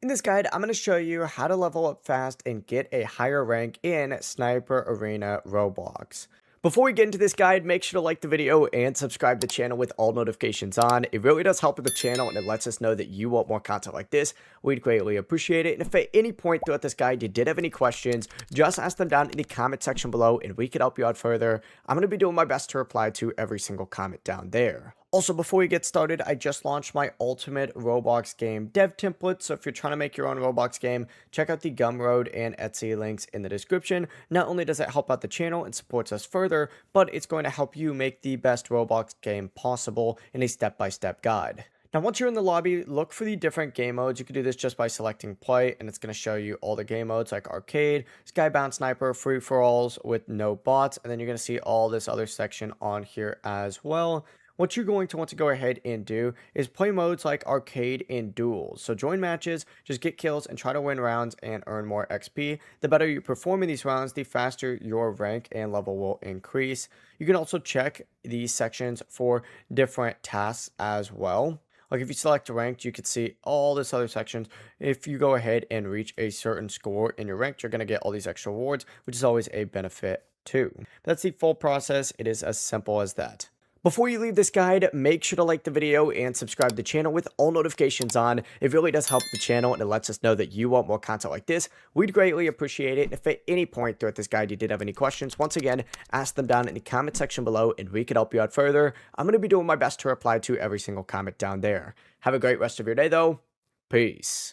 In this guide, I'm going to show you how to level up fast and get a higher rank in Sniper Arena Roblox. Before we get into this guide, make sure to like the video and subscribe to the channel with all notifications on. It really does help with the channel and it lets us know that you want more content like this. We'd greatly appreciate it. And if at any point throughout this guide you did have any questions, just ask them down in the comment section below and we could help you out further. I'm going to be doing my best to reply to every single comment down there. Also, before we get started, I just launched my ultimate Roblox game dev template. So if you're trying to make your own Roblox game, check out the Gumroad and Etsy links in the description. Not only does it help out the channel and supports us further, but it's going to help you make the best Roblox game possible in a step-by-step guide. Now, once you're in the lobby, look for the different game modes. You can do this just by selecting play, and it's going to show you all the game modes like arcade, skybound sniper, free-for-alls with no bots, and then you're going to see all this other section on here as well. What you're going to want to go ahead and do is play modes like arcade and duels. So join matches, just get kills and try to win rounds and earn more XP. The better you perform in these rounds, the faster your rank and level will increase. You can also check these sections for different tasks as well. Like if you select ranked, you can see all this other sections. If you go ahead and reach a certain score in your rank, you're going to get all these extra rewards, which is always a benefit too. That's the full process. It is as simple as that. Before you leave this guide, make sure to like the video and subscribe to the channel with all notifications on. It really does help the channel and it lets us know that you want more content like this. We'd greatly appreciate it. If at any point throughout this guide you did have any questions, once again, ask them down in the comment section below and we could help you out further. I'm going to be doing my best to reply to every single comment down there. Have a great rest of your day though. Peace.